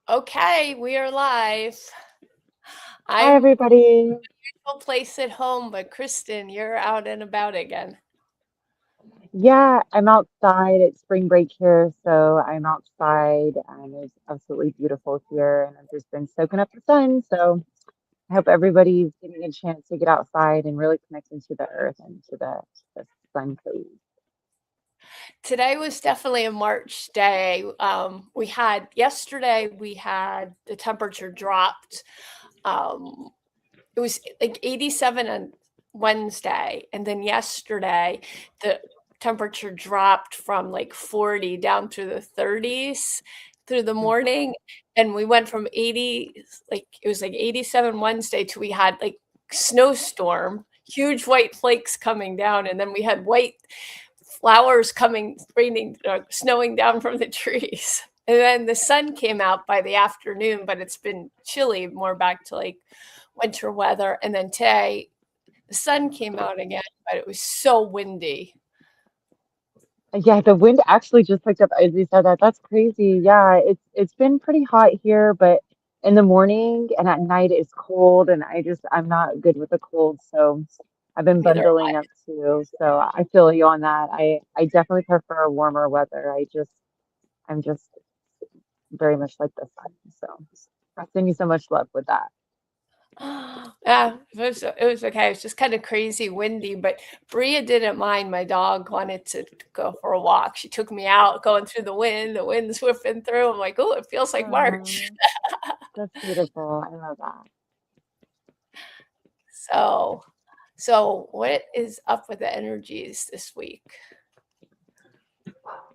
Okay, we are live. Hi, I'm everybody. no place at home, but Kristen, you're out and about again. Yeah, I'm outside. It's spring break here, so I'm outside, and it's absolutely beautiful here. And I've just been soaking up the sun. So I hope everybody's getting a chance to get outside and really connect into the earth and to the sun phase. Today was definitely a March day. We had yesterday, we had the temperature dropped. Um, it was like 87 on Wednesday, and then yesterday the temperature dropped from like 40 down to the 30s through the morning, and we went from 80, like it was like 87 Wednesday to we had like snowstorm, huge white flakes coming down, and then we had white flowers coming, raining, snowing down from the trees. And then the sun came out by the afternoon, but it's been chilly, more back to like winter weather. And then today, the sun came out again, but it was so windy. Yeah, the wind actually just picked up as you said that. That's crazy. Yeah, it's been pretty hot here, but in the morning and at night it's cold, and I'm not good with the cold, so I've been Neither. bundling up too. So I feel you on that. I definitely prefer warmer weather. I'm just very much like the sun. So I send you so much love with that. Yeah, it was okay. It was just kind of crazy windy, but Bria didn't mind. My dog wanted to go for a walk. She took me out, going through the wind's whipping through. I'm like, oh, it feels like March. Oh, that's beautiful. I love that. So, so what is up with the energies this week?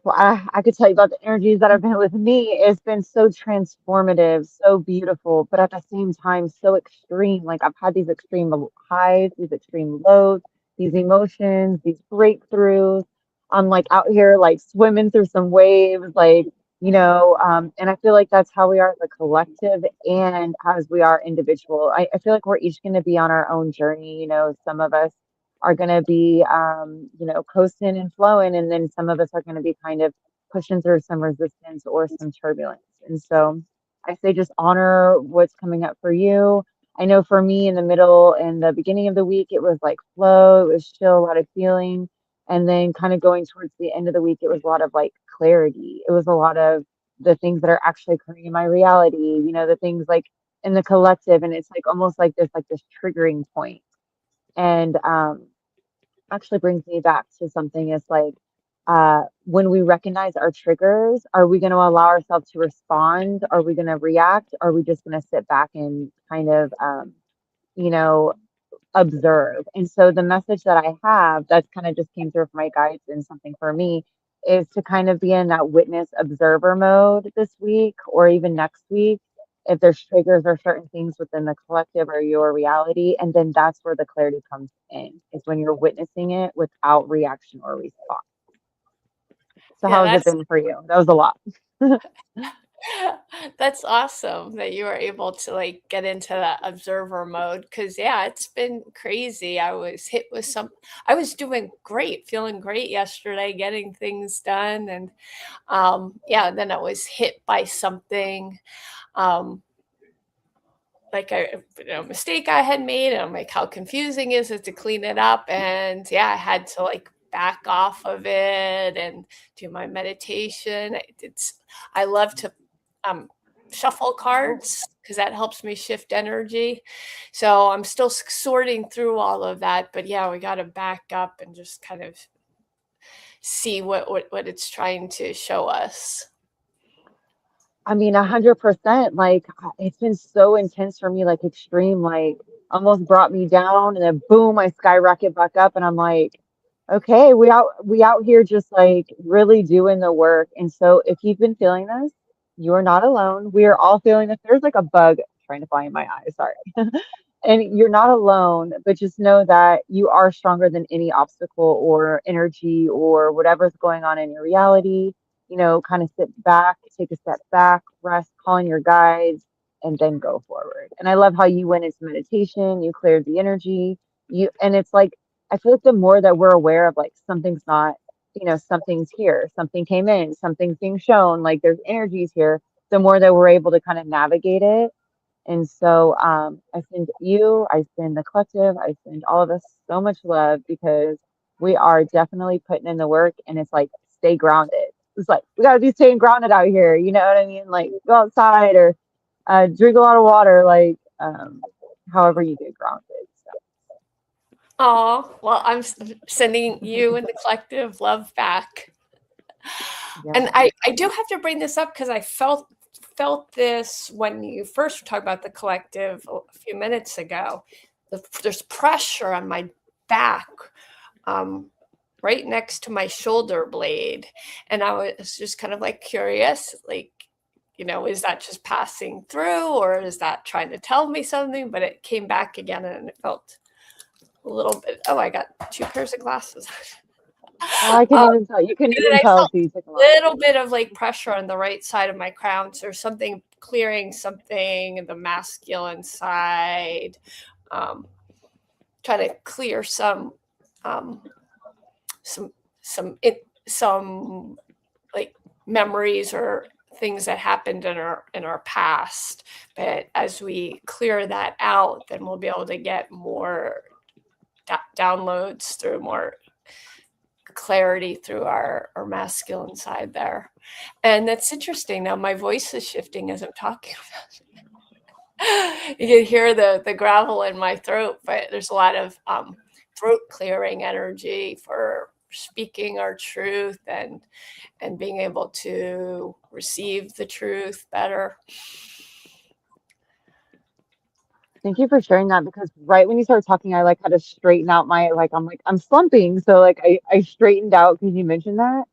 Well, I could tell you about the energies that have been with me. It's been so transformative, so beautiful, but at the same time, so extreme. Like I've had these extreme highs, these extreme lows, these emotions, these breakthroughs. I'm like out here, like swimming through some waves, and I feel like that's how we are as a collective and as we are individual. I feel like we're each going to be on our own journey. Some of us are going to be, coasting and flowing. And then some of us are going to be kind of pushing through some resistance or some turbulence. And so I say just honor what's coming up for you. I know for me in the middle and the beginning of the week, it was like flow, it was chill, a lot of feeling. And then kind of going towards the end of the week, it was a lot of like clarity. It was a lot of the things that are actually occurring in my reality, the things like in the collective. And it's like almost like this triggering point. And actually brings me back to something is like when we recognize our triggers, are we going to allow ourselves to respond? Are we going to react? Are we just going to sit back and kind of, you know, observe? And so the message that I have that kind of just came through from my guides and something for me is to kind of be in that witness observer mode this week or even next week. If there's triggers or certain things within the collective or your reality, and then that's where the clarity comes in, is when you're witnessing it without reaction or response. So Yeah, how has it been for you? That was a lot. that's awesome that you were able to like get into that observer mode. Cause yeah, it's been crazy. I was doing great, feeling great yesterday, getting things done. And yeah, then I was hit by something. Um, like a mistake I had made, and I'm like, how confusing is it to clean it up? And yeah, I had to like back off of it and do my meditation. I love to um, shuffle cards because that helps me shift energy. So I'm still sorting through all of that, but yeah, we got to back up and just kind of see what it's trying to show us. I mean, 100%. Like, it's been so intense for me, like extreme, like almost brought me down, and then boom, I skyrocket back up, and I'm like, okay, we out here just like really doing the work. And so, if you've been feeling this, you are not alone. We are all feeling this. There's like a bug trying to fly in my eye. Sorry. And you're not alone, but just know that you are stronger than any obstacle or energy or whatever's going on in your reality. Kind of sit back, take a step back, rest, call in your guides, and then go forward. And I love how you went into meditation, you cleared the energy, and it's like I feel like the more that we're aware of like something's not, something's here, something came in, something's being shown, like there's energies here. the more that we're able to kind of navigate it. And so I send you, I send the collective, I send all of us so much love because we are definitely putting in the work, and it's like stay grounded. It's like we gotta be staying grounded out here, you know what I mean? Like go outside or drink a lot of water, like however you get grounded. So Oh, well, I'm sending you and the collective love back. yeah. And I do have to bring this up because I felt this when you first talked about the collective a few minutes ago. There's pressure on my back, um, right next to my shoulder blade, and I was just kind of like curious, like, is that just passing through, or is that trying to tell me something? But it came back again, and it felt a little bit. Oh, I got two pairs of glasses. Oh, I can um, even tell. You can and then even I tell felt if you took a a lot. little bit of like pressure on the right side of my crown. So there's something clearing something in the masculine side, um, trying to clear um, some some like memories or things that happened in our past. But as we clear that out, then we'll be able to get more downloads through more clarity through our masculine side there. And that's interesting. Now my voice is shifting as I'm talking about it. You can hear the gravel in my throat, but there's a lot of throat clearing energy for speaking our truth and being able to receive the truth better. Thank you for sharing that because right when you started talking, I like had to straighten out my like I'm slumping. So like I straightened out because you mentioned that.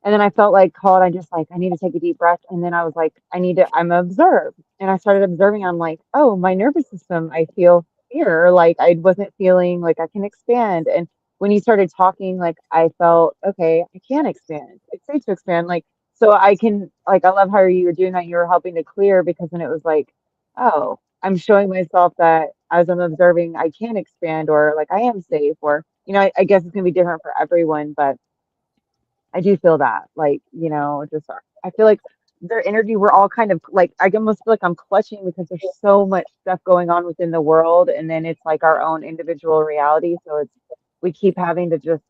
And then I felt like called, I just like, I need to take a deep breath. And then I was like, I'm observed. And I started observing. I'm like, oh, my nervous system, I feel fear. Like I wasn't feeling like I can expand. And when you started talking, like I felt, okay, I can expand. It's safe to expand. Like, so I can, like, I love how you were doing that. You were helping to clear because then it was like, oh, I'm showing myself that as I'm observing, I can expand or like I am safe or, I guess it's going to be different for everyone, but I do feel that, like, just I feel like their energy, we're all kind of like, I almost feel like I'm clutching because there's so much stuff going on within the world. And then it's like our own individual reality. So we keep having to just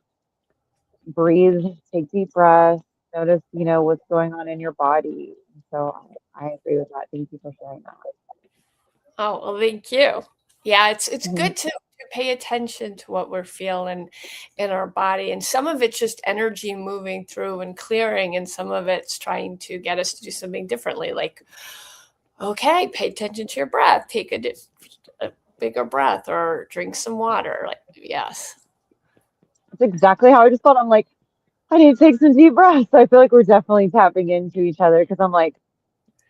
breathe, take deep breaths, notice, what's going on in your body. So I agree with that. Thank you for sharing that. Oh, well, thank you. Yeah, it's Mhm. good to pay attention to what we're feeling in our body. And some of it's just energy moving through and clearing, and some of it's trying to get us to do something differently. Like, okay, pay attention to your breath, take a bigger breath, or drink some water. Like, yes. That's exactly how I just felt. I'm like, I need to take some deep breaths. I feel like we're definitely tapping into each other because I'm like,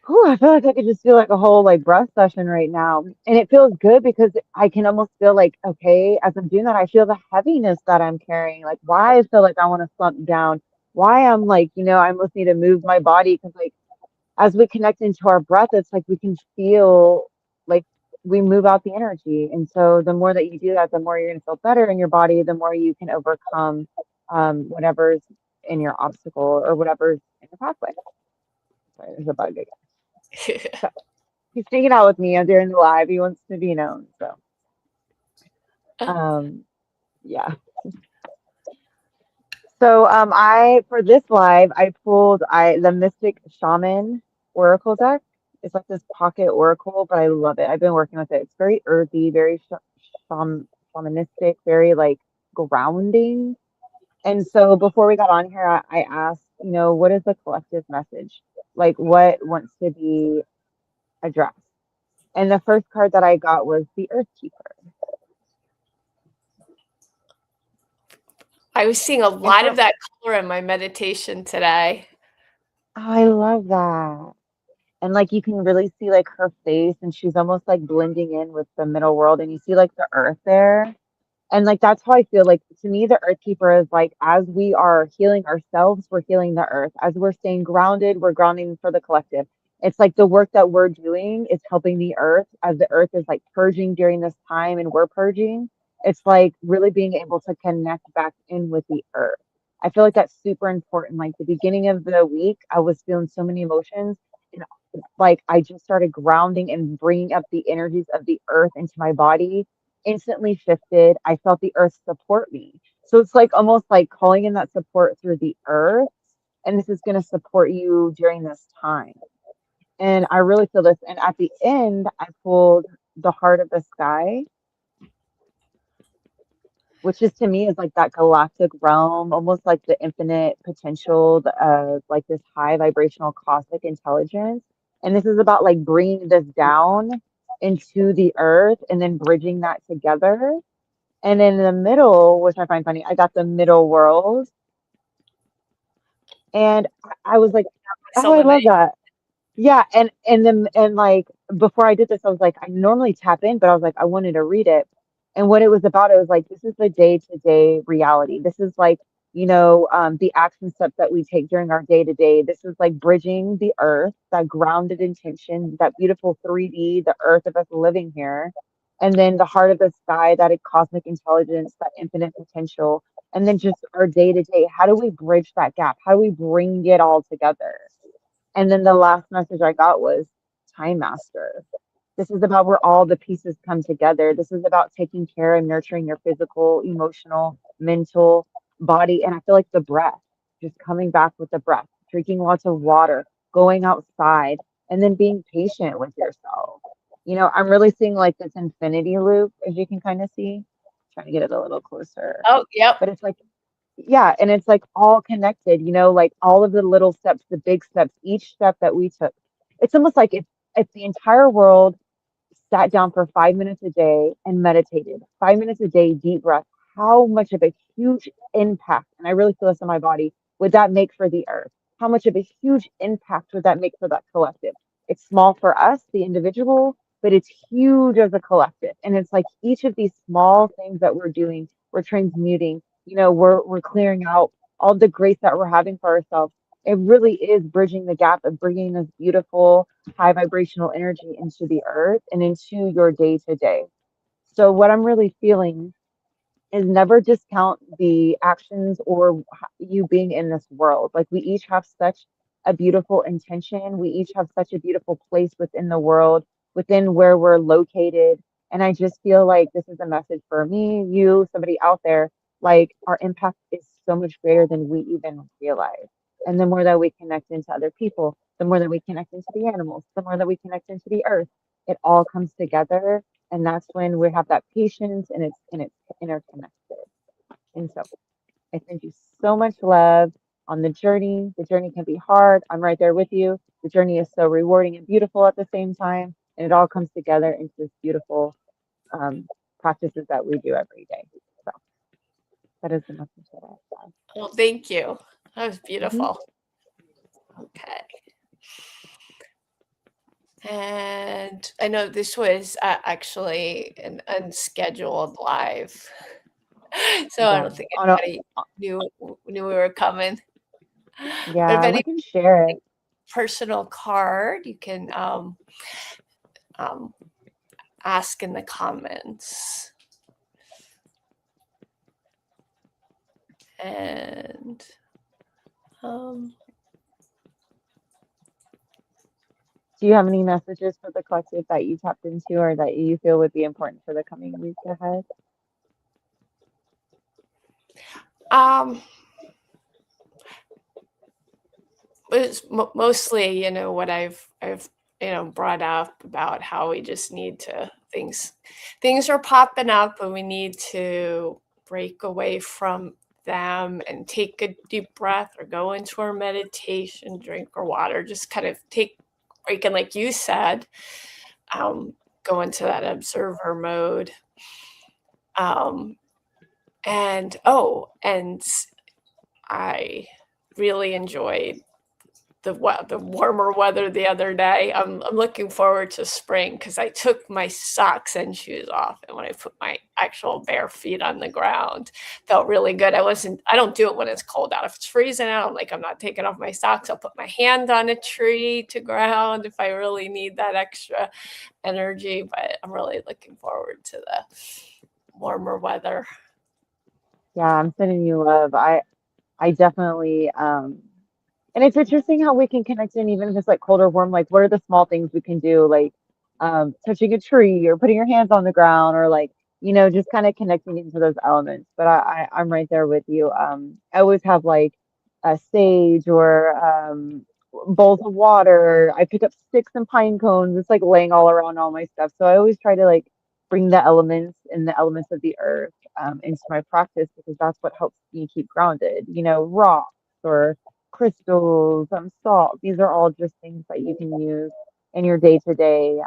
whew, I feel like I could just do like a whole like breath session right now. And it feels good because I can almost feel like, okay, as I'm doing that, I feel the heaviness that I'm carrying. Like why I feel like I want to slump down, why I'm like, I almost need to move my body because like as we connect into our breath, it's like we can feel like we move out the energy. And so the more that you do that, the more you're going to feel better in your body, the more you can overcome whatever's in your obstacle or whatever's in your pathway. Sorry, there's a bug again. So he's hanging out with me during the live. He wants to be known. So, um, yeah. So, for this live, I pulled the Mystic Shaman Oracle deck. It's like this pocket oracle, but I love it. I've been working with it. It's very earthy, very shamanistic, very like grounding. And so, before we got on here, I asked, what is the collective message? Like, what wants to be addressed? And the first card that I got was the Earth Keeper. I was seeing a And lot for of that color in my meditation today. I love that. And like you can really see like her face and she's almost like blending in with the middle world and you see like the earth there. And like that's how I feel like to me the earth keeper is like as we are healing ourselves, we're healing the earth. As we're staying grounded, we're grounding for the collective. It's like the work that we're doing is helping the earth as the earth is like purging during this time and we're purging. It's like really being able to connect back in with the earth. I feel like that's super important. Like the beginning of the week, I was feeling so many emotions. And like I just started grounding and bringing up the energies of the earth into my body, instantly shifted. I felt the earth support me. So it's like almost like calling in that support through the earth. And this is going to support you during this time. And I really feel this. And at the end, I pulled the heart of the sky, which is to me is like that galactic realm, almost like the infinite potential of like this high vibrational cosmic intelligence. And this is about like bringing this down into the earth and then bridging that together. And in the middle, which I find funny, I got the middle world. And I was like, oh, I love Selenite. that. Yeah, and like before I did this, I was like, I normally tap in, but I was like, I wanted to read it. And what it was about, it was like, this is the day-to-day reality. This is like, the action steps that we take during our day-to-day. This is like bridging the earth, that grounded intention, that beautiful 3D, the earth of us living here. And then the heart of the sky, that cosmic intelligence, that infinite potential. And then just our day-to-day. How do we bridge that gap? How do we bring it all together? And then the last message I got was Time Master. This is about where all the pieces come together. This is about taking care and nurturing your physical, emotional, mental body. And I feel like the breath, just coming back with the breath, drinking lots of water, going outside, and then being patient with yourself. I'm really seeing like this infinity loop, as you can kind of see. Trying to get it a little closer. Oh, yep. But it's like, yeah, and it's like all connected, like all of the little steps, the big steps, each step that we took. It's almost like if the entire world sat down for 5 minutes a day and meditated, 5 minutes a day, deep breath, how much of a huge impact, and I really feel this in my body, would that make for the earth? How much of a huge impact would that make for that collective? It's small for us, the individual, but it's huge as a collective. And it's like each of these small things that we're doing, we're transmuting, we're clearing out all the grace that we're having for ourselves. It really is bridging the gap of bringing this beautiful high vibrational energy into the earth and into your day to day. So, what I'm really feeling is never discount the actions or you being in this world. Like, we each have such a beautiful intention, we each have such a beautiful place within the world, within where we're located. And I just feel like this is a message for me, you, somebody out there. Like, our impact is so much greater than we even realize. And the more that we connect into other people, the more that we connect into the animals, the more that we connect into the earth, it all comes together. And that's when we have that patience and it's interconnected. And so I send you so much love on the journey. The journey can be hard. I'm right there with you. The journey is so rewarding and beautiful at the same time. And it all comes together into this beautiful um, practices that we do every day. So that is the message that I have. Well, thank you. That was Mhm. beautiful. Okay. And I know this was actually an unscheduled live, so I Yeah. don't think Oh, no. anybody knew we were coming. But if Yeah, we any can share it. personal card, you can um, ask in the comments. And um, Do you have any messages for the collective that you tapped into or that you feel would be important for the coming week ahead? um, it's mostly, what I've brought up about how we just need to things are popping up and we need to break away from them and take a deep breath or go into our meditation, drink our water, just kind of take break and like you said, go into that observer mode. Um, and I really enjoyed the warmer weather the other day. I'm looking forward to spring because I took my socks and shoes off, and when I put my actual bare feet on the ground, felt really good. I don't do it when it's cold out. If it's freezing out, I'm not taking off my socks. I'll put my hand on a tree to ground if I really need that extra energy. But I'm really looking forward to the warmer weather. Yeah, I'm sending you love. I definitely And it's interesting how we can connect in even if it's like cold or warm, like what are the small things we can do, like touching a tree or putting your hands on the ground or like, just kind of connecting into those elements. But I'm right there with you. I always have like a sage or bowls of water. I pick up sticks and pine cones. It's like laying all around all my stuff. So I always try to like bring the elements and the elements of the earth into my practice because that's what helps me keep grounded, rocks or crystals, salt. These are all just things that you can use in your day to day.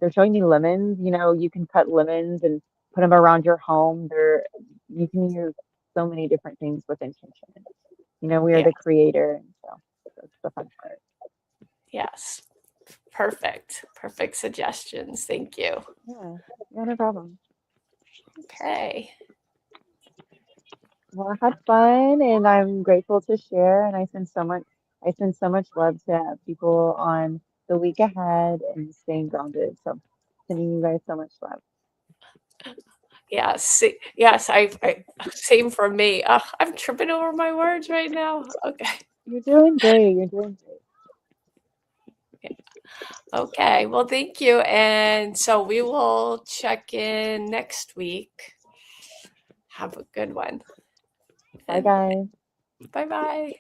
They're showing me lemons. You can cut lemons and put them around your home. You can use so many different things with intention. We are Yeah. the creator, and so that's the fun part. Yes. Perfect. Perfect suggestions. Thank you. Yeah, no problem. Okay. Well, I had fun, and I'm grateful to share. And I send so much love to people on the week ahead and staying grounded. So, sending you guys so much love. Yes. Yes. Same for me. I'm tripping over my words right now. Okay. You're doing great. You're doing great. Okay. Well, thank you. And so we will check in next week. Have a good one. Bye, And guys. bye bye.